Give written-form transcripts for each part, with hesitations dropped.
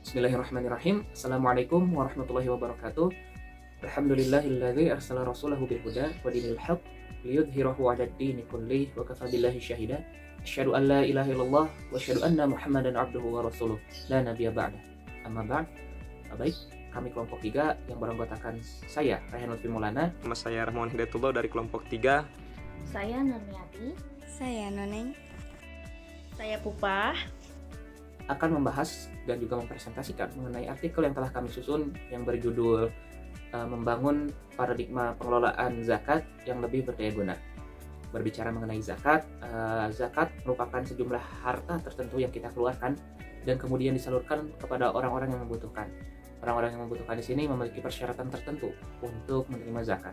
Bismillahirrahmanirrahim. Assalamualaikum warahmatullahi wabarakatuh. Alhamdulillahilladzi arsala rasulahu bil huda wa dinil haqq liyudhhirahu 'alad dini kullih wa kafa billahi syahida. Asyhadu an la ilaha illallah wa asyhadu anna Muhammadan 'abduhu wa rasuluh. La nabiyya ba'da. Amma ba'd. Baik, kami kelompok 3 yang beranggotakan saya Raihan Lutfi Maulana, Nama saya Rahman Hidayatullah dari kelompok 3. Saya Nurmiati. Saya Noneng. Saya Pupa. akan membahas dan juga mempresentasikan mengenai artikel yang telah kami susun yang berjudul Membangun Paradigma Pengelolaan Zakat yang Lebih Berdaya Guna. Berbicara mengenai zakat, zakat merupakan sejumlah harta tertentu yang kita keluarkan dan kemudian disalurkan kepada orang-orang yang membutuhkan. Orang-orang yang membutuhkan di sini memiliki persyaratan tertentu untuk menerima zakat.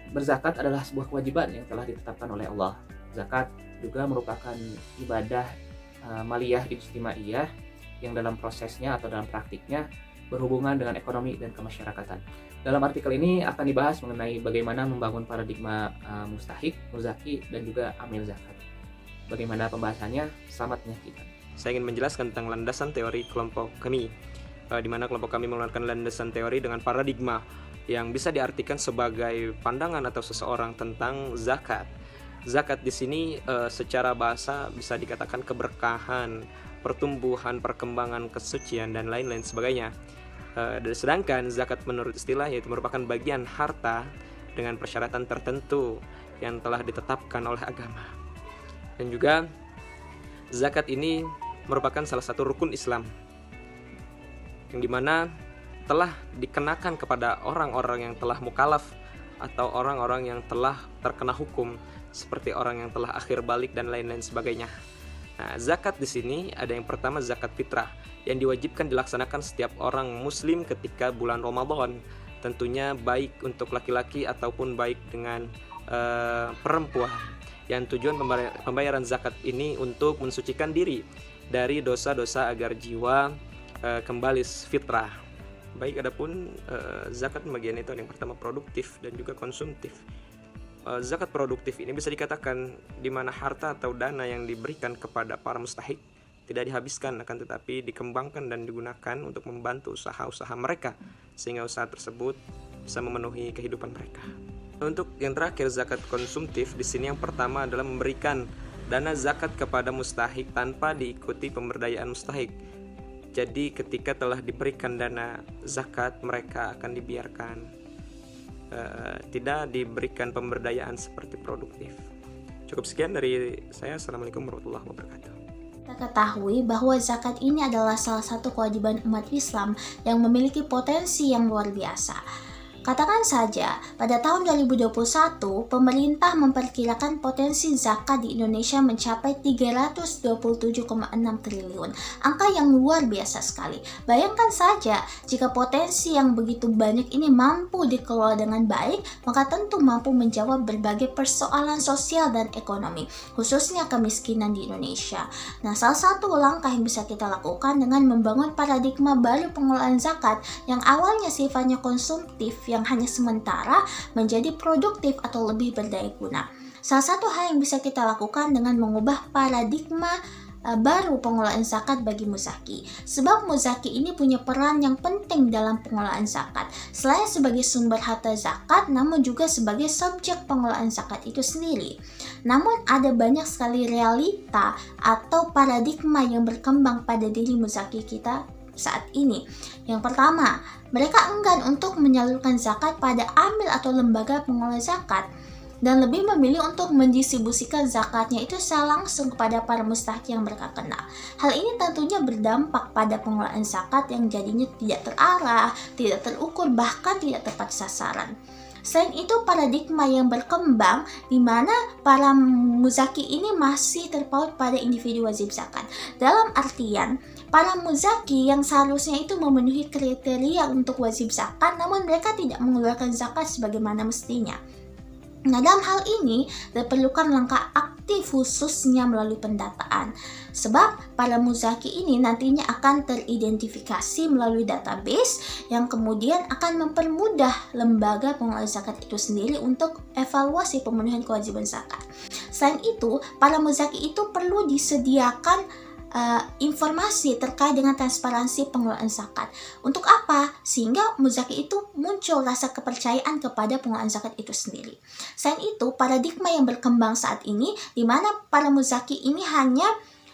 Berzakat adalah sebuah kewajiban yang telah ditetapkan oleh Allah. Zakat juga merupakan ibadah maliyah ijtimaiyah yang dalam prosesnya atau dalam praktiknya berhubungan dengan ekonomi dan kemasyarakatan. Dalam artikel ini akan dibahas mengenai bagaimana membangun paradigma mustahik, muzaki, dan juga amil zakat. Bagaimana pembahasannya? Selamat menyaksikan. Saya ingin menjelaskan tentang landasan teori kelompok kami, di mana kelompok kami mengeluarkan landasan teori dengan paradigma yang bisa diartikan sebagai pandangan atau seseorang tentang zakat. Zakat di sini secara bahasa bisa dikatakan keberkahan, pertumbuhan, perkembangan, kesucian, dan lain-lain sebagainya. Sedangkan zakat menurut istilah yaitu merupakan bagian harta dengan persyaratan tertentu yang telah ditetapkan oleh agama. Dan juga zakat ini merupakan salah satu rukun Islam yang dimana telah dikenakan kepada orang-orang yang telah mukallaf atau orang-orang yang telah terkena hukum seperti orang yang telah akhir balik dan lain-lain sebagainya. Nah, zakat di sini ada yang pertama zakat fitrah yang diwajibkan dilaksanakan setiap orang muslim ketika bulan Ramadan. Tentunya baik untuk laki-laki ataupun baik dengan perempuan. Yang tujuan pembayaran zakat ini untuk mensucikan diri dari dosa-dosa agar jiwa kembali fitrah. Baik, adapun zakat bagian itu yang pertama produktif dan juga konsumtif. Zakat produktif ini bisa dikatakan di mana harta atau dana yang diberikan kepada para mustahik tidak dihabiskan, akan tetapi dikembangkan dan digunakan untuk membantu usaha-usaha mereka sehingga usaha tersebut bisa memenuhi kehidupan mereka. Untuk yang terakhir zakat konsumtif, di sini yang pertama adalah memberikan dana zakat kepada mustahik tanpa diikuti pemberdayaan mustahik. Jadi ketika telah diberikan dana zakat, mereka akan dibiarkan, tidak diberikan pemberdayaan seperti produktif. Cukup sekian dari saya. Assalamualaikum warahmatullahi wabarakatuh. Kita ketahui bahwa zakat ini adalah salah satu kewajiban umat Islam yang memiliki potensi yang luar biasa. Katakan saja, pada tahun 2021, pemerintah memperkirakan potensi zakat di Indonesia mencapai 327,6 triliun. Angka yang luar biasa sekali. Bayangkan saja, jika potensi yang begitu banyak ini mampu dikelola dengan baik, maka tentu mampu menjawab berbagai persoalan sosial dan ekonomi, khususnya kemiskinan di Indonesia. Nah, salah satu langkah yang bisa kita lakukan dengan membangun paradigma baru pengelolaan zakat yang awalnya sifatnya konsumtif, yang hanya sementara menjadi produktif atau lebih berdaya guna. Salah satu hal yang bisa kita lakukan dengan mengubah paradigma baru pengelolaan zakat bagi muzaki. Sebab muzaki ini punya peran yang penting dalam pengelolaan zakat. Selain sebagai sumber harta zakat, namun juga sebagai subjek pengelolaan zakat itu sendiri. Namun ada banyak sekali realita atau paradigma yang berkembang pada diri muzaki kita saat ini. Yang pertama, mereka enggan untuk menyalurkan zakat pada amil atau lembaga pengelola zakat dan lebih memilih untuk mendistribusikan zakatnya itu secara langsung kepada para mustahik yang mereka kenal. Hal ini tentunya berdampak pada pengelolaan zakat yang jadinya tidak terarah, tidak terukur, bahkan tidak tepat sasaran. Selain itu, paradigma yang berkembang di mana para muzaki ini masih terpaut pada individu wajib zakat. Dalam artian, para muzaki yang seharusnya itu memenuhi kriteria untuk wajib zakat, namun mereka tidak mengeluarkan zakat sebagaimana mestinya. Nah, dalam hal ini diperlukan langkah aktif khususnya melalui pendataan. Sebab para muzaki ini nantinya akan teridentifikasi melalui database yang kemudian akan mempermudah lembaga pengelola zakat itu sendiri untuk evaluasi pemenuhan kewajiban zakat. Selain itu, para muzaki itu perlu disediakan informasi terkait dengan transparansi pengelolaan zakat. Untuk apa? Sehingga muzaki itu muncul rasa kepercayaan kepada pengelolaan zakat itu sendiri. Selain itu, paradigma yang berkembang saat ini di mana para muzaki ini hanya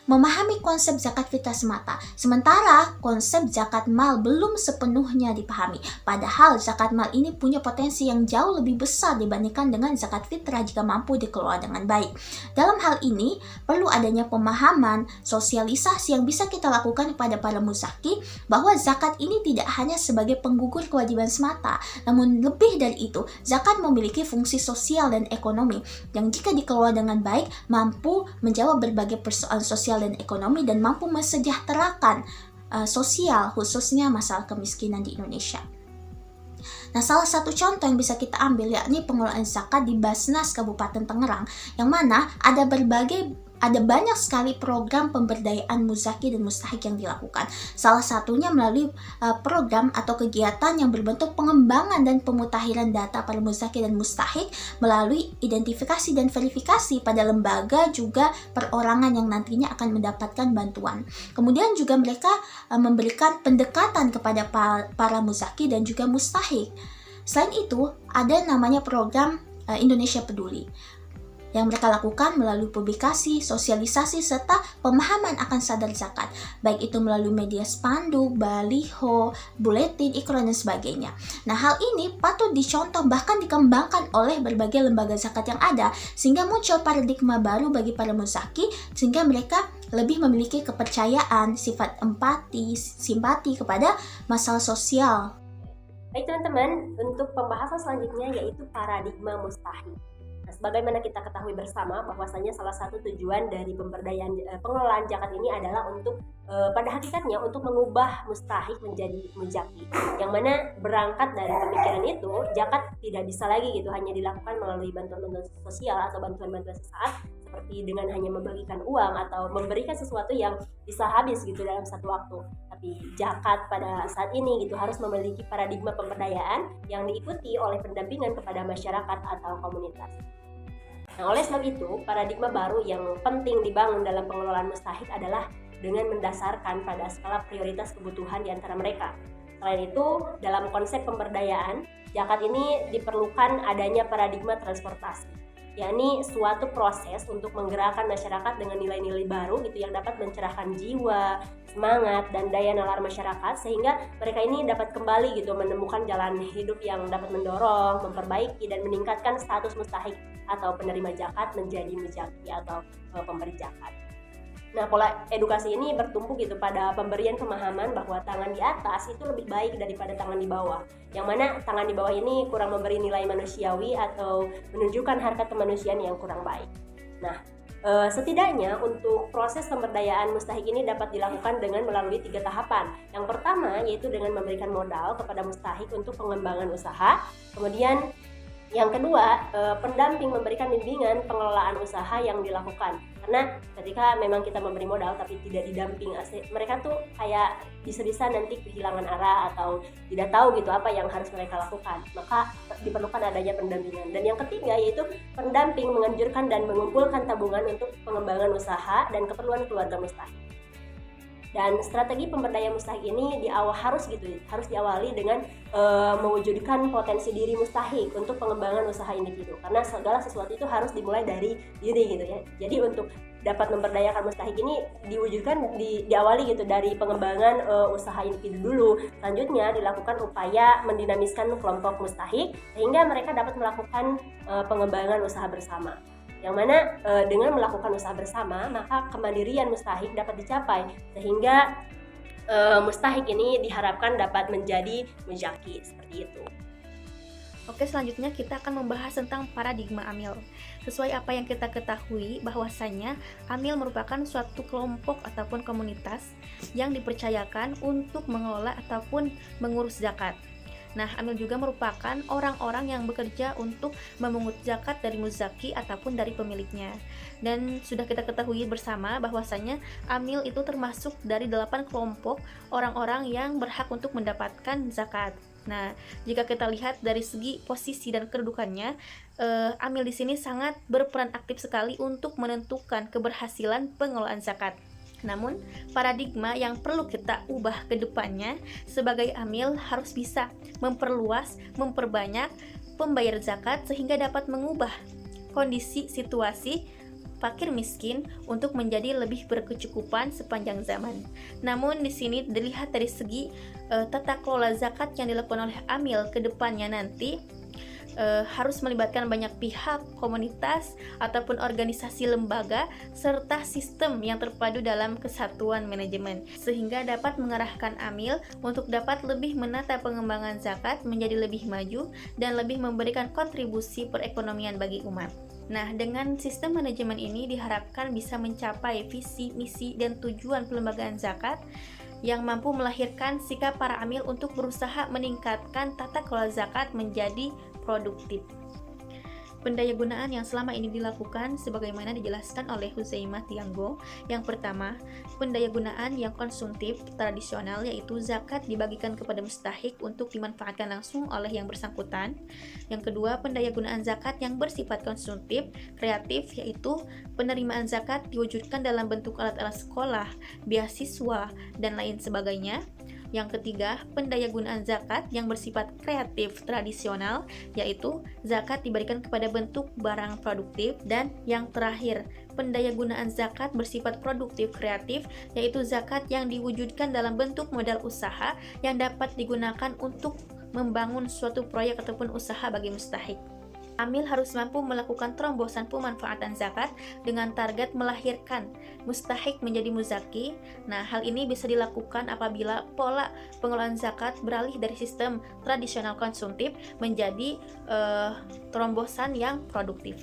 memahami konsep zakat fitrah semata, sementara konsep zakat mal belum sepenuhnya dipahami. Padahal zakat mal ini punya potensi yang jauh lebih besar dibandingkan dengan zakat fitrah jika mampu dikelola dengan baik. Dalam hal ini, perlu adanya pemahaman, sosialisasi yang bisa kita lakukan kepada para muzaki bahwa zakat ini tidak hanya sebagai penggugur kewajiban semata, namun lebih dari itu, zakat memiliki fungsi sosial dan ekonomi yang jika dikelola dengan baik mampu menjawab berbagai persoalan sosial dan ekonomi dan mampu mensejahterakan sosial, khususnya masalah kemiskinan di Indonesia. Nah, salah satu contoh yang bisa kita ambil yakni pengelolaan zakat di Basnas Kabupaten Tangerang, yang mana ada banyak sekali program pemberdayaan muzaki dan mustahik yang dilakukan. Salah satunya melalui program atau kegiatan yang berbentuk pengembangan dan pemutahiran data para muzaki dan mustahik melalui identifikasi dan verifikasi pada lembaga juga perorangan yang nantinya akan mendapatkan bantuan. Kemudian juga mereka memberikan pendekatan kepada para muzaki dan juga mustahik. Selain itu, ada namanya program Indonesia Peduli yang mereka lakukan melalui publikasi, sosialisasi, serta pemahaman akan sadar zakat, baik itu melalui media spanduk, baliho, buletin, iklan, dan sebagainya. Nah, hal ini patut dicontoh bahkan dikembangkan oleh berbagai lembaga zakat yang ada, sehingga muncul paradigma baru bagi para muzaki, sehingga mereka lebih memiliki kepercayaan, sifat empati, simpati kepada masalah sosial. Baik teman-teman, untuk pembahasan selanjutnya yaitu paradigma mustahik. Nah, sebagaimana kita ketahui bersama bahwasanya salah satu tujuan dari pemberdayaan pengelolaan zakat ini adalah untuk pada hakikatnya untuk mengubah mustahik menjadi muzaki, yang mana berangkat dari pemikiran itu zakat tidak bisa lagi gitu hanya dilakukan melalui bantuan-bantuan sosial atau bantuan-bantuan sesaat seperti dengan hanya membagikan uang atau memberikan sesuatu yang bisa habis gitu dalam satu waktu. Tapi zakat pada saat ini gitu harus memiliki paradigma pemberdayaan yang diikuti oleh pendampingan kepada masyarakat atau komunitas. Nah, oleh sebab itu, paradigma baru yang penting dibangun dalam pengelolaan mustahik adalah dengan mendasarkan pada skala prioritas kebutuhan di antara mereka. Selain itu, dalam konsep pemberdayaan, zakat ini diperlukan adanya paradigma transportasi, yakni suatu proses untuk menggerakkan masyarakat dengan nilai-nilai baru gitu yang dapat mencerahkan jiwa, semangat, dan daya nalar masyarakat sehingga mereka ini dapat kembali gitu menemukan jalan hidup yang dapat mendorong, memperbaiki, dan meningkatkan status mustahik atau penerima zakat menjadi muzaki atau pemberi zakat. Nah, pola edukasi ini bertumpu gitu pada pemberian pemahaman bahwa tangan di atas itu lebih baik daripada tangan di bawah. Yang mana tangan di bawah ini kurang memberi nilai manusiawi atau menunjukkan harkat kemanusiaan yang kurang baik. Nah, setidaknya untuk proses pemberdayaan mustahik ini dapat dilakukan dengan melalui 3 tahapan. Yang pertama yaitu dengan memberikan modal kepada mustahik untuk pengembangan usaha. Kemudian yang kedua, pendamping memberikan bimbingan pengelolaan usaha yang dilakukan. Karena ketika memang kita memberi modal tapi tidak didamping, mereka tuh kayak bisa-bisa nanti kehilangan arah atau tidak tahu gitu apa yang harus mereka lakukan. Maka diperlukan adanya pendampingan. Dan yang ketiga yaitu pendamping menganjurkan dan mengumpulkan tabungan untuk pengembangan usaha dan keperluan keluarga mustahik. Dan strategi pemberdayaan mustahik ini harus diawali dengan mewujudkan potensi diri mustahik untuk pengembangan usaha individu, karena segala sesuatu itu harus dimulai dari diri gitu ya. Jadi untuk dapat memberdayakan mustahik ini diawali gitu dari pengembangan usaha individu dulu. Selanjutnya dilakukan upaya mendinamiskan kelompok mustahik sehingga mereka dapat melakukan pengembangan usaha bersama. Yang mana dengan melakukan usaha bersama maka kemandirian mustahik dapat dicapai sehingga mustahik ini diharapkan dapat menjadi muzaki seperti itu. Oke, selanjutnya kita akan membahas tentang paradigma Amil. Sesuai apa yang kita ketahui bahwasanya Amil merupakan suatu kelompok ataupun komunitas yang dipercayakan untuk mengelola ataupun mengurus zakat. Nah, Amil juga merupakan orang-orang yang bekerja untuk memungut zakat dari muzaki ataupun dari pemiliknya. Dan sudah kita ketahui bersama bahwasanya Amil itu termasuk dari 8 kelompok orang-orang yang berhak untuk mendapatkan zakat. Nah, jika kita lihat dari segi posisi dan kedudukannya, Amil di sini sangat berperan aktif sekali untuk menentukan keberhasilan pengelolaan zakat. Namun, paradigma yang perlu kita ubah ke depannya sebagai amil harus bisa memperluas, memperbanyak pembayar zakat sehingga dapat mengubah kondisi situasi fakir miskin untuk menjadi lebih berkecukupan sepanjang zaman. Namun di sini dilihat dari segi tata kelola zakat yang dilakukan oleh amil ke depannya nanti harus melibatkan banyak pihak, komunitas, ataupun organisasi lembaga, serta sistem yang terpadu dalam kesatuan manajemen, sehingga dapat mengarahkan amil untuk dapat lebih menata pengembangan zakat menjadi lebih maju dan lebih memberikan kontribusi perekonomian bagi umat. Nah, dengan sistem manajemen ini diharapkan bisa mencapai visi, misi, dan tujuan pelembagaan zakat yang mampu melahirkan sikap para amil untuk berusaha meningkatkan tata kelola zakat menjadi produktif. Pendayagunaan yang selama ini dilakukan sebagaimana dijelaskan oleh Huzaimah Tianggo. Yang pertama, pendayagunaan yang konsumtif tradisional, yaitu zakat dibagikan kepada mustahik untuk dimanfaatkan langsung oleh yang bersangkutan. Yang kedua, pendayagunaan zakat yang bersifat konsumtif kreatif, yaitu penerimaan zakat diwujudkan dalam bentuk alat-alat sekolah, beasiswa, dan lain sebagainya. Yang ketiga, pendayagunaan zakat yang bersifat kreatif tradisional, yaitu zakat diberikan kepada bentuk barang produktif. Dan yang terakhir, pendayagunaan zakat bersifat produktif kreatif, yaitu zakat yang diwujudkan dalam bentuk modal usaha yang dapat digunakan untuk membangun suatu proyek ataupun usaha bagi mustahik. Amil harus mampu melakukan terombosan pemanfaatan zakat dengan target melahirkan mustahik menjadi muzaki. Nah, hal ini bisa dilakukan apabila pola pengelolaan zakat beralih dari sistem tradisional konsumtif menjadi terombosan yang produktif,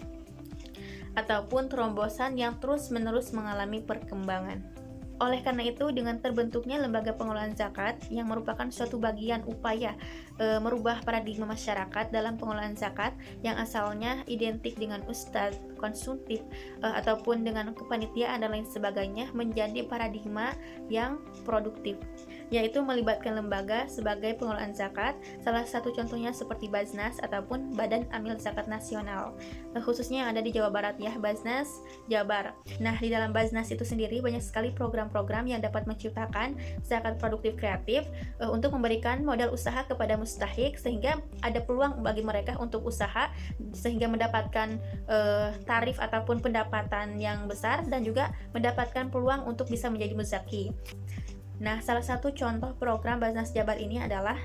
ataupun terombosan yang terus-menerus mengalami perkembangan. Oleh karena itu, dengan terbentuknya lembaga pengelolaan zakat yang merupakan suatu bagian upaya merubah paradigma masyarakat dalam pengelolaan zakat yang asalnya identik dengan ustadz konsumtif ataupun dengan kepanitiaan dan lain sebagainya menjadi paradigma yang produktif, yaitu melibatkan lembaga sebagai pengelolaan zakat. Salah satu contohnya seperti Baznas ataupun Badan Amil Zakat Nasional, khususnya yang ada di Jawa Barat ya, Baznas Jabar. Nah, di dalam Baznas itu sendiri banyak sekali program-program yang dapat menciptakan zakat produktif kreatif untuk memberikan modal usaha kepada mustahik, sehingga ada peluang bagi mereka untuk usaha sehingga mendapatkan tarif ataupun pendapatan yang besar dan juga mendapatkan peluang untuk bisa menjadi muzaki. Nah, salah satu contoh program Baznas Jabar ini adalah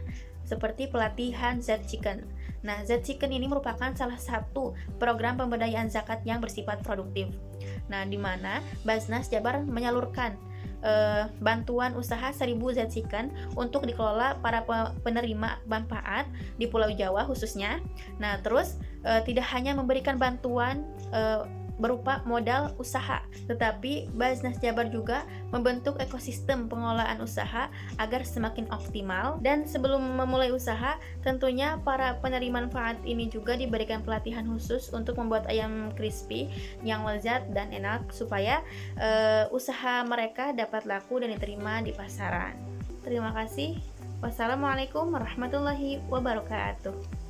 seperti pelatihan Z-Chicken. Nah, Z-Chicken ini merupakan salah satu program pemberdayaan zakat yang bersifat produktif. Nah, di mana Baznas Jabar menyalurkan bantuan usaha 1000 Z-Chicken untuk dikelola para penerima manfaat di Pulau Jawa khususnya. Nah, terus tidak hanya memberikan bantuan berupa modal usaha, tetapi Baznas Jabar juga membentuk ekosistem pengelolaan usaha agar semakin optimal. Dan sebelum memulai usaha, tentunya para penerima manfaat ini juga diberikan pelatihan khusus untuk membuat ayam crispy yang lezat dan enak supaya usaha mereka dapat laku dan diterima di pasaran. Terima kasih. Wassalamualaikum warahmatullahi wabarakatuh.